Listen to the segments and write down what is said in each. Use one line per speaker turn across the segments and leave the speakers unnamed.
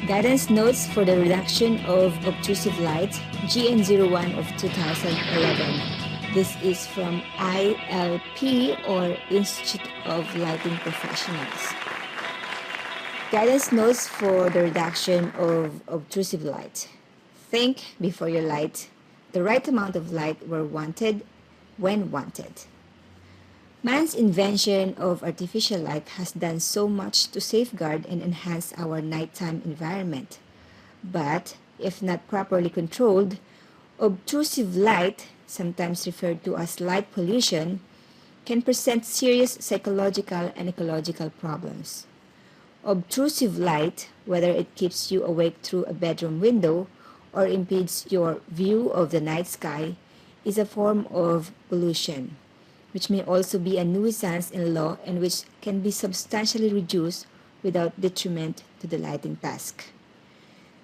Guidance Notes for the Reduction of Obtrusive Light, GN01 of 2011. This is from ILP, or Institute of Lighting Professionals. Guidance Notes for the Reduction of Obtrusive Light. Think before you light. The right amount of light were wanted when wanted. Man's invention of artificial light has done so much to safeguard and enhance our nighttime environment. But, if not properly controlled, obtrusive light, sometimes referred to as light pollution, can present serious psychological and ecological problems. Obtrusive light, whether it keeps you awake through a bedroom window or impedes your view of the night sky, is a form of pollution, which may also be a nuisance in law and which can be substantially reduced without detriment to the lighting task.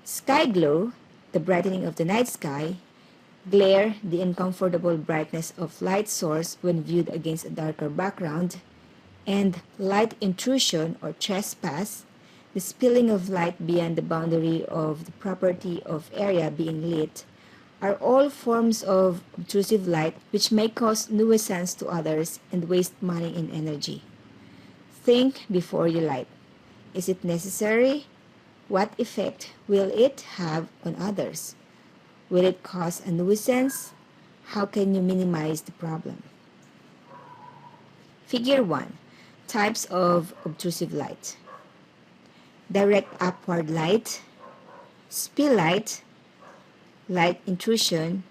Sky glow, the brightening of the night sky; glare, the uncomfortable brightness of light source when viewed against a darker background; and light intrusion or trespass, the spilling of light beyond the boundary of the property of area being lit, are all forms of obtrusive light which may cause nuisance to others and waste money and energy. Think before you light. Is it necessary? What effect will it have on others? Will it cause a nuisance? How can you minimize the problem? Figure 1. Types of obtrusive light. Direct upward light, spill light, light intrusion,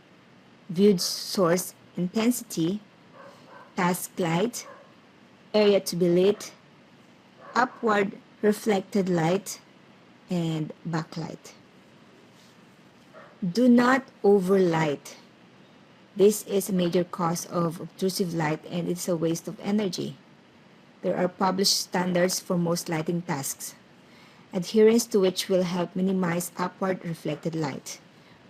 viewed source intensity, task light, area to be lit, upward reflected light, and backlight. Do not overlight. This is a major cause of obtrusive light and it's a waste of energy. There are published standards for most lighting tasks, adherence to which will help minimize upward reflected light.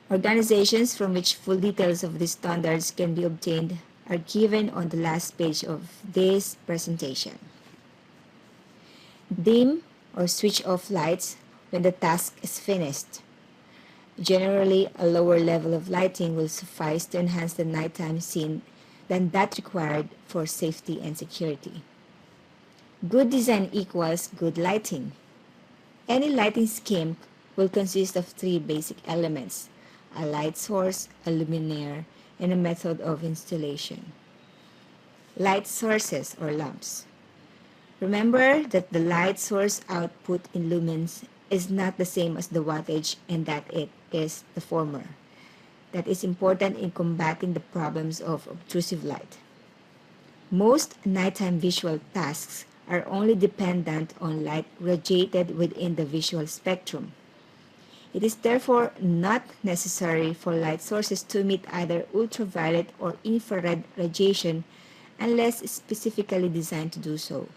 Organizations from which full details of these standards can be obtained are given on the last page of this presentation. Dim or switch off lights when the task is finished. Generally, a lower level of lighting will suffice to enhance the nighttime scene than that required for safety and security. Good design equals good lighting. Any lighting scheme will consist of three basic elements: a light source, a luminaire, and a method of installation. Light sources or lamps. Remember that the light source output in lumens is not the same as the wattage and that it is the former. That is important in combating the problems of obtrusive light. Most nighttime visual tasks are only dependent on light radiated within the visual spectrum. It is therefore not necessary for light sources to emit either ultraviolet or infrared radiation unless specifically designed to do so.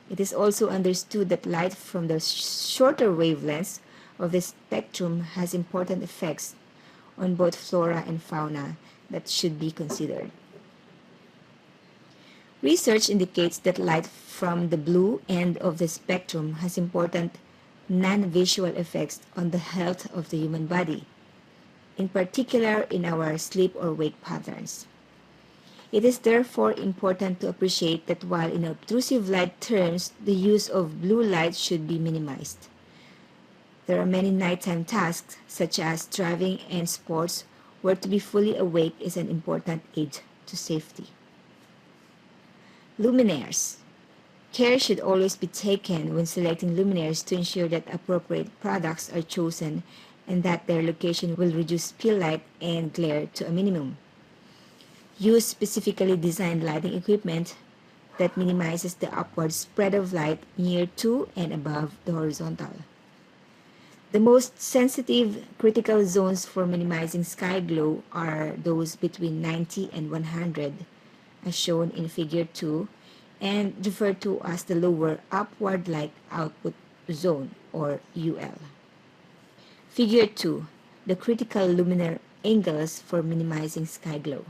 It is also understood that light from the shorter wavelengths of the spectrum has important effects on both flora and fauna that should be considered. Research indicates that light from the blue end of the spectrum has important non-visual effects on the health of the human body, in particular in our sleep or wake patterns. It is therefore important to appreciate that while in obtrusive light terms, the use of blue light should be minimized. There are many nighttime tasks, such as driving and sports, where to be fully awake is an important aid to safety. Luminaires. Care should always be taken when selecting luminaires to ensure that appropriate products are chosen and that their location will reduce spill light and glare to a minimum. Use specifically designed lighting equipment that minimizes the upward spread of light near to and above the horizontal. The most sensitive critical zones for minimizing sky glow are those between 90 and 100, as shown in Figure 2, and referred to as the lower upward light output zone, or UL. Figure 2. The critical luminar angles for minimizing sky glow.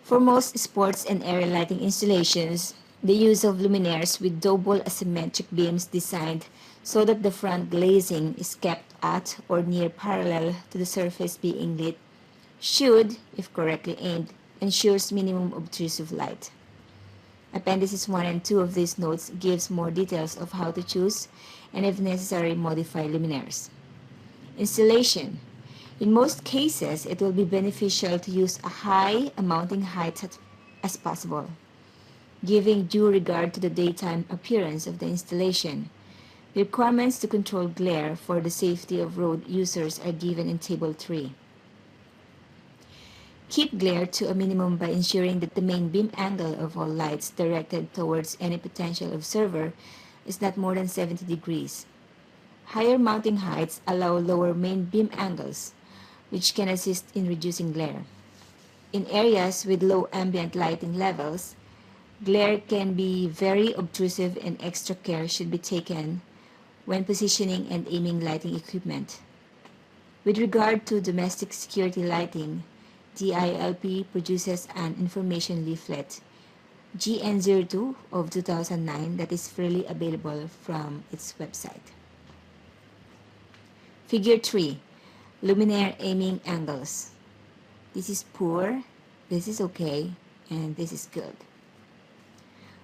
For most sports and area lighting installations, The use of luminaires with double asymmetric beams designed so that the front glazing is kept at or near parallel to the surface being lit should, if correctly aimed, ensures minimum obtrusive light. Appendices 1 and 2 of these notes gives more details of how to choose and if necessary modify luminaires. Installation. In most cases, it will be beneficial to use a high mounting height as possible, giving due regard to the daytime appearance of the installation. The requirements to control glare for the safety of road users are given in Table 3. Keep glare to a minimum by ensuring that the main beam angle of all lights directed towards any potential observer is not more than 70 degrees. Higher mounting heights allow lower main beam angles, which can assist in reducing glare. In areas with low ambient lighting levels, glare can be very obtrusive and extra care should be taken when positioning and aiming lighting equipment. With regard to domestic security lighting, the ILP produces an information leaflet, GN02 of 2009, that is freely available from its website. Figure 3. Luminaire aiming angles. This is poor, this is okay, and this is good.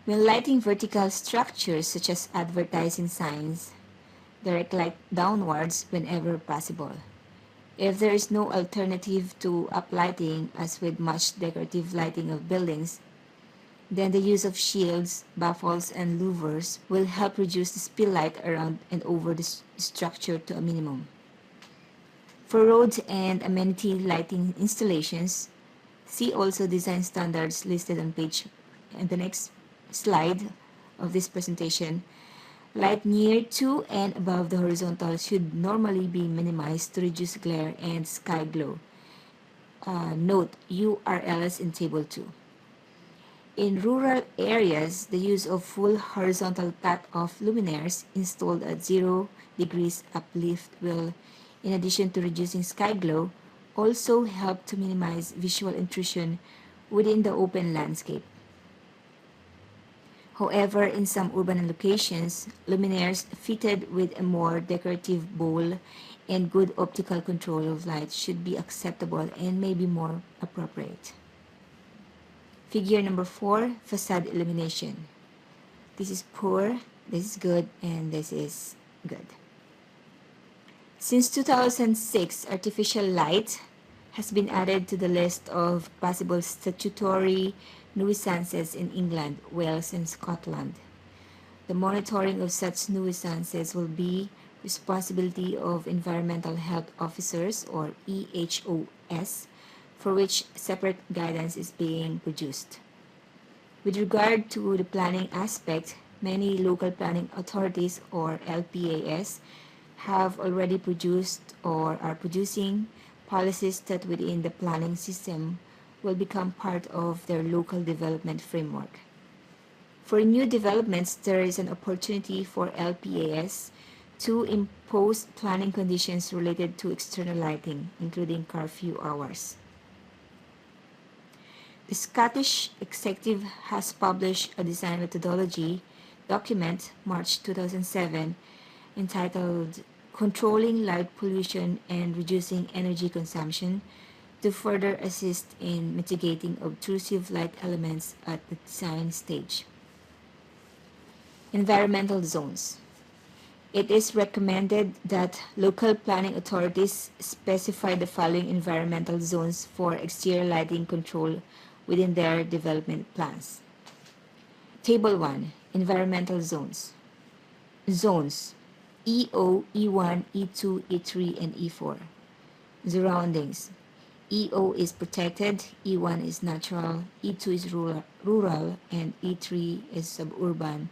When lighting vertical structures such as advertising signs, direct light downwards whenever possible. If there is no alternative to uplighting, as with much decorative lighting of buildings, then the use of shields, baffles, and louvers will help reduce the spill light around and over the structure to a minimum. For roads and amenity lighting installations, see also design standards listed on page and the next slide of this presentation. Light near to and above the horizontal should normally be minimized to reduce glare and sky glow. Note URLs in Table 2. In rural areas, the use of full horizontal cut-off luminaires installed at 0 degrees uplift will, in addition to reducing sky glow, also help to minimize visual intrusion within the open landscape. However, in some urban locations, luminaires fitted with a more decorative bowl and good optical control of light should be acceptable and may be more appropriate. Figure number 4, facade illumination. This is poor, this is good, and this is good. Since 2006, artificial light has been added to the list of possible statutory nuisances in England, Wales, and Scotland. The monitoring of such nuisances will be responsibility of Environmental Health Officers, or EHOS, for which separate guidance is being produced. With regard to the planning aspect, many local planning authorities, or LPAS, have already produced or are producing policies that within the planning system will become part of their local development framework. For new developments, there is an opportunity for LPAS to impose planning conditions related to external lighting, including curfew hours. The Scottish Executive has published a design methodology document, March 2007, entitled Controlling Light Pollution and Reducing Energy Consumption to further assist in mitigating obtrusive light elements at the design stage. Environmental zones. It is recommended that local planning authorities specify the following environmental zones for exterior lighting control within their development plans. Table 1. Environmental zones. Zones EO, E1, E2, E3, and E4. Surroundings. EO is protected, E1 is natural, E2 is rural, and E3 is suburban,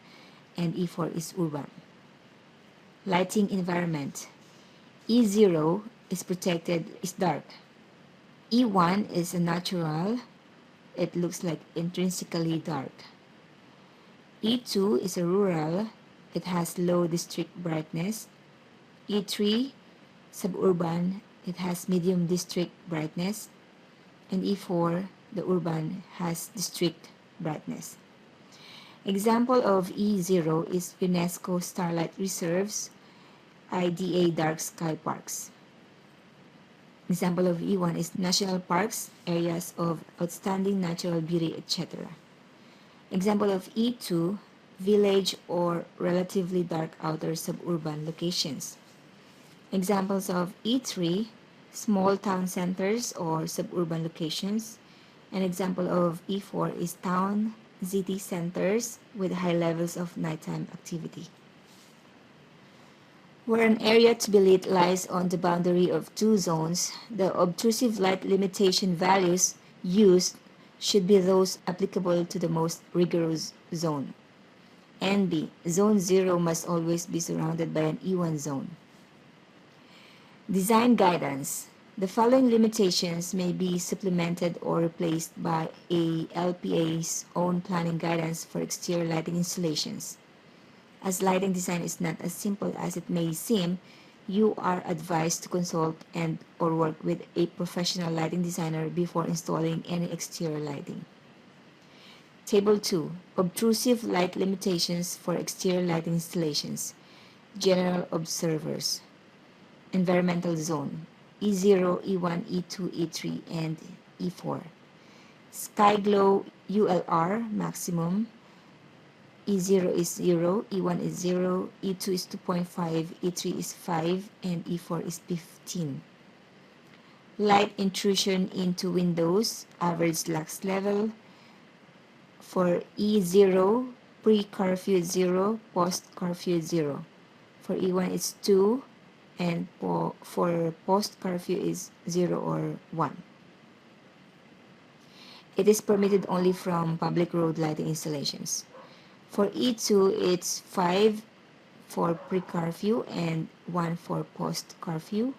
and E4 is urban. Lighting environment. E0 is protected, is dark. E1 is a natural, it looks like intrinsically dark. E2 is a rural, it has low district brightness. E3, suburban, it has medium district brightness. And E4, the urban, has district brightness. Example of E0 is UNESCO Starlight Reserves, IDA Dark Sky Parks. Example of E1 is national parks, areas of outstanding natural beauty, etc. Example of E2, village or relatively dark outer suburban locations. Examples of E3, small town centers or suburban locations. An example of E4 is town, city centers with high levels of nighttime activity. Where an area to be lit lies on the boundary of two zones, the obtrusive light limitation values used should be those applicable to the most rigorous zone. NB, zone 0 must always be surrounded by an E1 zone. Design guidance. The following limitations may be supplemented or replaced by a LPA's own planning guidance for exterior lighting installations. As lighting design is not as simple as it may seem, you are advised to consult and or work with a professional lighting designer before installing any exterior lighting. Table 2. Obtrusive light limitations for exterior lighting installations. General observers. Environmental zone. E0, E1, E2, E3, and E4. Sky glow ULR maximum. E0 is 0, E1 is 0, E2 is 2.5, E3 is 5, and E4 is 15. Light intrusion into windows, average lux level. For E0, pre-curfew 0, post-curfew 0. For E1 it's 2, and for post-curfew is 0 or 1. It is permitted only from public road lighting installations. For E2, it's 5 for pre-curfew and 1 for post-curfew.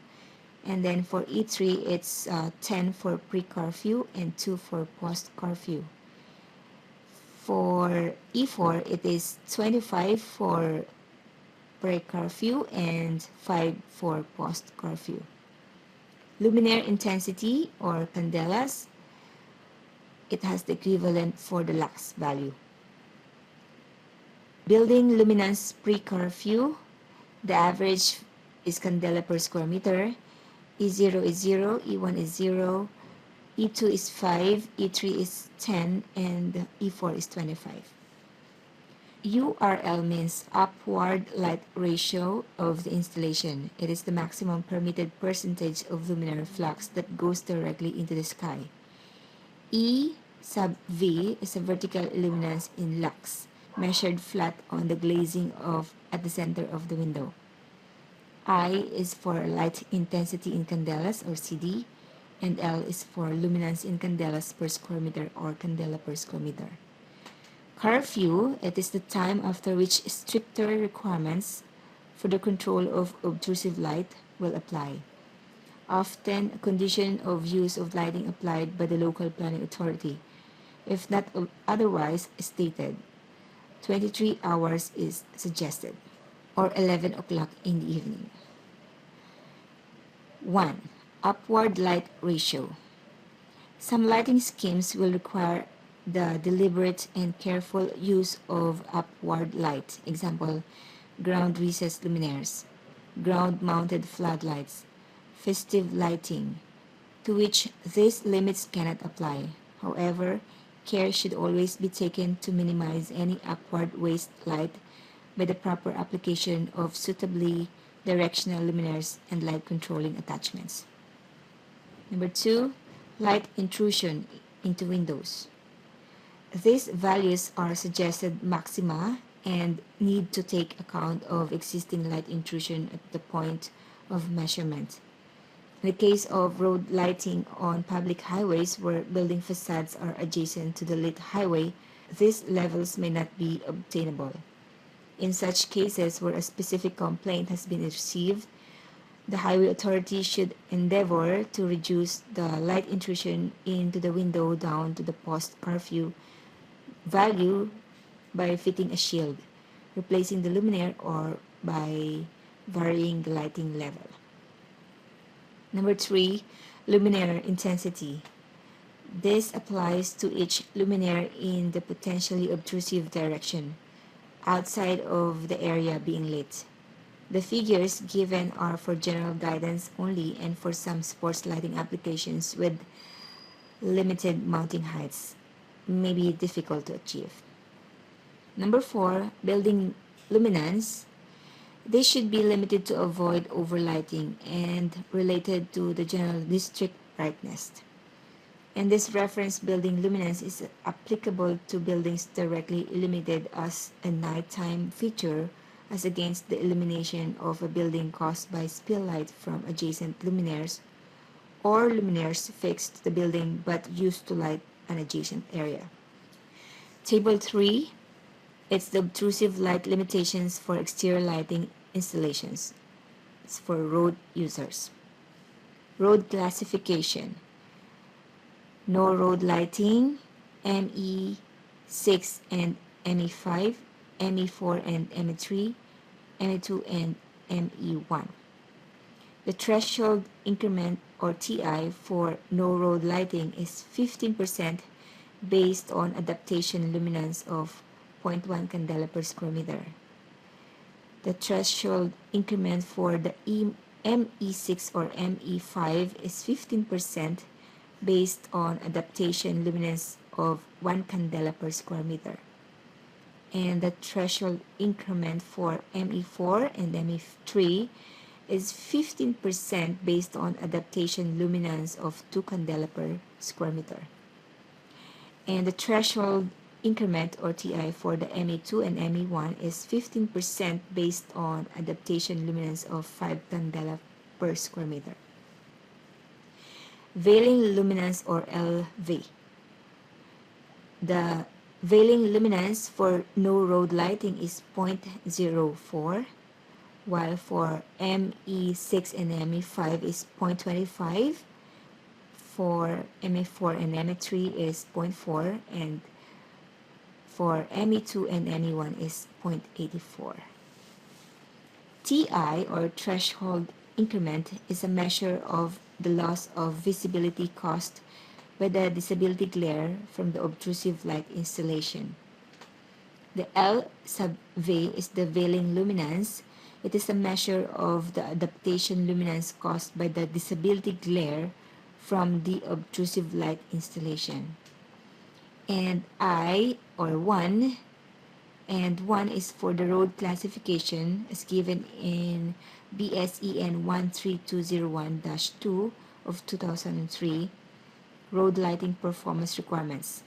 And then for E3, it's 10 for pre-curfew and 2 for post-curfew. For E4, it is 25 for pre-curfew and 5 for post-curfew. Luminaire intensity or candelas, it has the equivalent for the lux value. Building luminance pre-curfew, the average is candela per square meter. E0 is 0, E1 is 0, E2 is 5, E3 is 10, and E4 is 25. URL means upward light ratio of the installation. It is the maximum permitted percentage of luminary flux that goes directly into the sky. E sub V is a vertical illuminance in lux, measured flat on the glazing at the center of the window. I is for light intensity in candelas or CD, and L is for luminance in candelas per square meter or candela per square meter. Curfew, it is the time after which stricter requirements for the control of obtrusive light will apply. Often a condition of use of lighting applied by the local planning authority, if not otherwise stated. 23 hours is suggested, or 11 o'clock in the evening. 1. Upward light ratio. Some lighting schemes will require the deliberate and careful use of upward light. Example, ground recessed luminaires, ground-mounted floodlights, festive lighting, to which these limits cannot apply. However, care should always be taken to minimize any upward waste light by the proper application of suitably directional luminaires and light controlling attachments. Number 2, light intrusion into windows. These values are suggested maxima and need to take account of existing light intrusion at the point of measurement. In the case of road lighting on public highways where building facades are adjacent to the lit highway, these levels may not be obtainable. In such cases where a specific complaint has been received, the highway authority should endeavor to reduce the light intrusion into the window down to the post-curfew value by fitting a shield, replacing the luminaire, or by varying the lighting level. Number 3, luminaire intensity. This applies to each luminaire in the potentially obtrusive direction, outside of the area being lit. The figures given are for general guidance only and for some sports lighting applications with limited mounting heights may be difficult to achieve. Number 4, building luminance. They should be limited to avoid overlighting and related to the general district brightness. And this reference building luminance is applicable to buildings directly illuminated as a nighttime feature as against the illumination of a building caused by spill light from adjacent luminaires or luminaires fixed to the building but used to light an adjacent area. Table 3, it's the obtrusive light limitations for exterior lighting installations. It's for road users. Road classification. No road lighting, ME6 and ME5, ME4 and ME3, ME2 and ME1. The threshold increment or TI for no road lighting is 15% based on adaptation luminance of 0.1 candela per square meter. The threshold increment for the ME6 or ME5 is 15% based on adaptation luminance of 1 candela per square meter. And the threshold increment for ME4 and ME3 is 15% based on adaptation luminance of 2 candela per square meter. And the threshold increment or TI for the ME2 and ME1 is 15% based on adaptation luminance of 5 candela per square meter. Veiling luminance or LV. The veiling luminance for no road lighting is 0.04, while for ME6 and ME5 is 0.25, for ME4 and ME3 is 0.4, and for ME2 and ME1 is 0.84. TI or threshold increment is a measure of the loss of visibility caused by the disability glare from the obtrusive light installation. The L sub V is the veiling luminance. It is a measure of the adaptation luminance caused by the disability glare from the obtrusive light installation. And I or 1 and 1 is for the road classification as given in BSEN 13201-2 of 2003, Road Lighting Performance Requirements.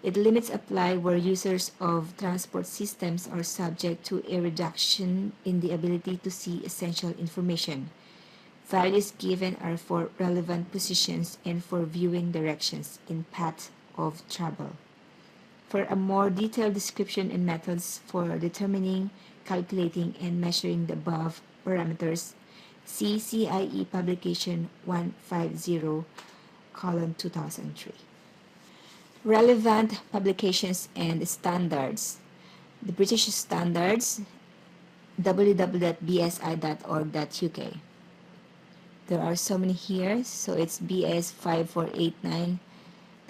It limits apply where users of transport systems are subject to a reduction in the ability to see essential information. Values given are for relevant positions and for viewing directions in path of travel. For a more detailed description and methods for determining, calculating, and measuring the above parameters, see CIE Publication 150, column 2003. Relevant publications and standards. The British Standards, www.bsi.org.uk. There are so many here, so it's BS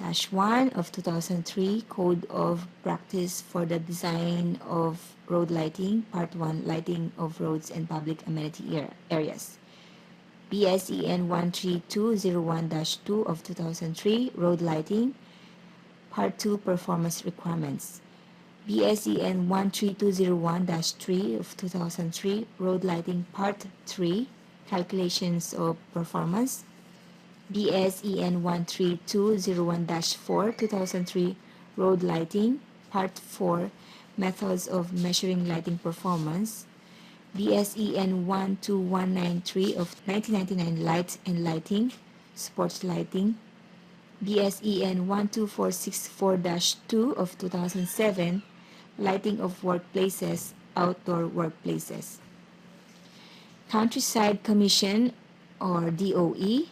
5489-1 of 2003, Code of Practice for the Design of Road Lighting, Part 1, Lighting of Roads and Public Amenity Areas. BSEN 13201-2 of 2003, Road Lighting, Part 2, Performance Requirements. BSEN 13201-3 of 2003, Road Lighting, Part 3, Calculations of Performance. BSEN 13201-4, 2003, Road Lighting, Part 4, Methods of Measuring Lighting Performance. BSEN 12193 of 1999, Lights and Lighting, Sports Lighting. BSEN 12464-2 of 2007, Lighting of Workplaces, Outdoor Workplaces. Countryside Commission or DOE,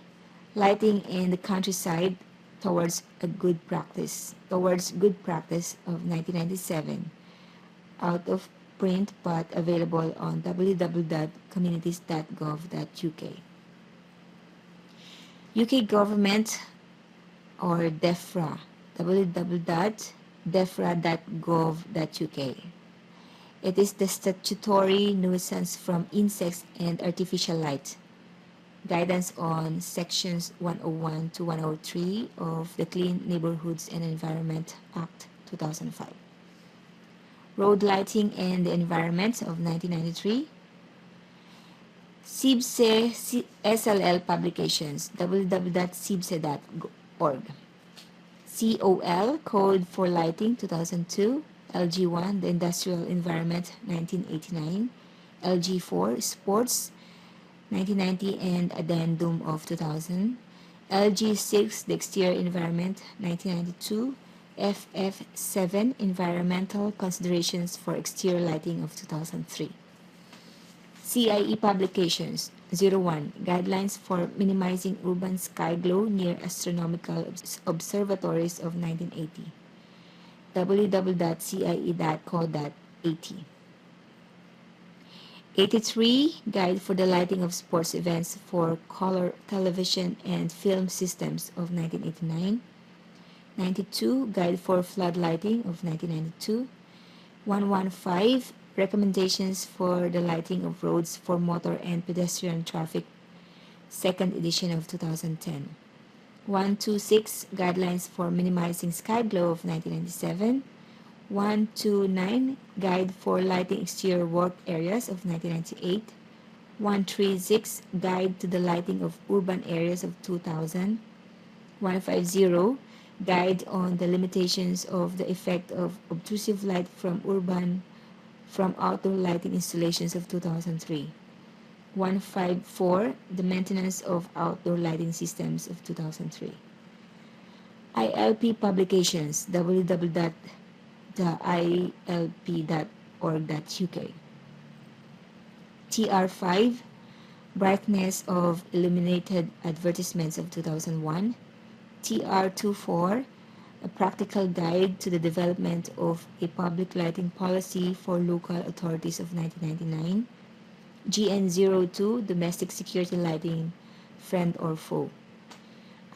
Lighting in the Countryside Towards Good Practice of 1997, out of print but available on www.communities.gov.uk. UK government or DEFRA, www.defra.gov.uk. It is the statutory nuisance from insects and artificial light. Guidance on sections 101 to 103 of the Clean Neighborhoods and Environment Act 2005. Road Lighting and the Environment of 1993. CIBSE SLL Publications, www.cibse.org. COL, Code for Lighting 2002. LG1, The Industrial Environment 1989. LG4, Sports 1990 and Addendum of 2000. LG6, The Exterior Environment 1992. FF7, Environmental Considerations for Exterior Lighting of 2003. CIE Publications 01, Guidelines for Minimizing Urban Sky Glow Near Astronomical Observatories of 1980. www.cie.co.at. 83, Guide for the Lighting of Sports Events for Color Television and Film Systems of 1989. 92, Guide for Flood Lighting of 1992. 115, Recommendations for the Lighting of Roads for Motor and Pedestrian Traffic, 2nd edition of 2010. 126, Guidelines for Minimizing Sky Glow of 1997. 129, Guide for Lighting Exterior Work Areas of 1998. 136, Guide to the Lighting of Urban Areas of 2000. 150, Guide on the Limitations of the Effect of Obtrusive Light from Outdoor Lighting Installations of 2003. 154, The Maintenance of Outdoor Lighting Systems of 2003. ILP Publications, www.ilp.org.uk. TR5, Brightness of Illuminated Advertisements of 2001. TR24, A Practical Guide to the Development of a Public Lighting Policy for Local Authorities of 1999. GN02, Domestic Security Lighting, Friend or Foe.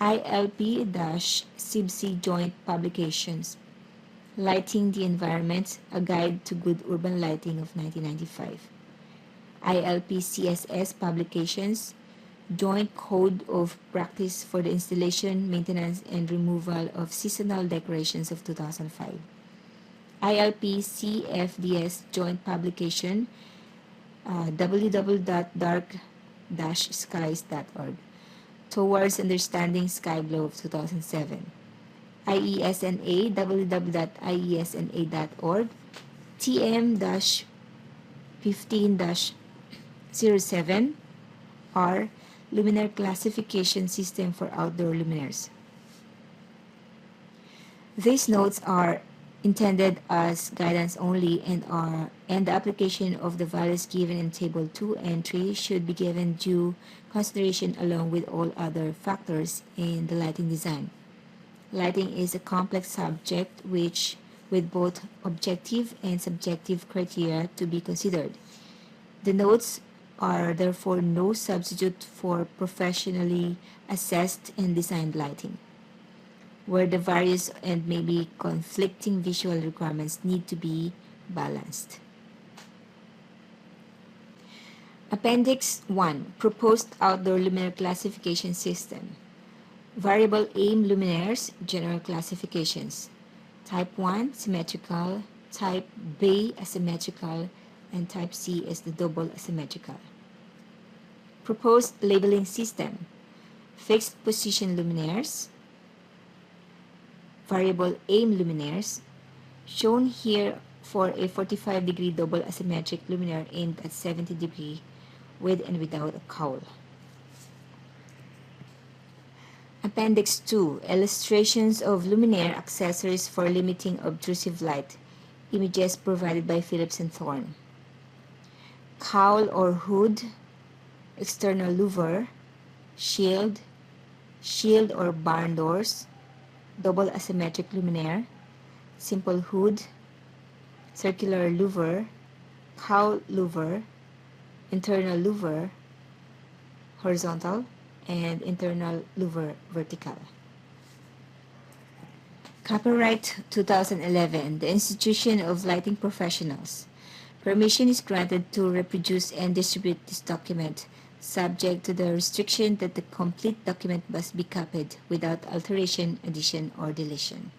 ILP-CIBSE Joint Publications, Lighting the Environment, A Guide to Good Urban Lighting of 1995. ILP-CSS Publications, Joint Code of Practice for the Installation, Maintenance, and Removal of Seasonal Decorations of 2005. ILP-CFDS Joint Publication, www.dark-skies.org, Towards Understanding Sky Glow of 2007. IESNA, www.iesna.org, TM-15-07, R, Luminaire Classification System for Outdoor Luminaires. These notes are intended as guidance only and the application of the values given in Table 2 and 3 should be given due consideration along with all other factors in the lighting design. Lighting is a complex subject with both objective and subjective criteria to be considered. The notes are therefore no substitute for professionally assessed and designed lighting, where the various and maybe conflicting visual requirements need to be balanced. Appendix 1, Proposed Outdoor Luminaire Classification System. Variable aim luminaires, general classifications. Type 1, symmetrical. Type B, asymmetrical. And Type C is the double asymmetrical. Proposed labeling system. Fixed position luminaires. Variable aim luminaires, shown here for a 45-degree double asymmetric luminaire aimed at 70 degrees with and without a cowl. Appendix 2, Illustrations of Luminaire Accessories for Limiting Obtrusive Light. Images provided by Phillips and Thorne. Cowl or hood, external louver, shield or barn doors, double asymmetric luminaire, simple hood, circular louver, cowl louver, internal louver, horizontal, and internal louver vertical. Copyright 2011, the Institution of Lighting Professionals. Permission is granted to reproduce and distribute this document, subject to the restriction that the complete document must be copied without alteration, addition, or deletion.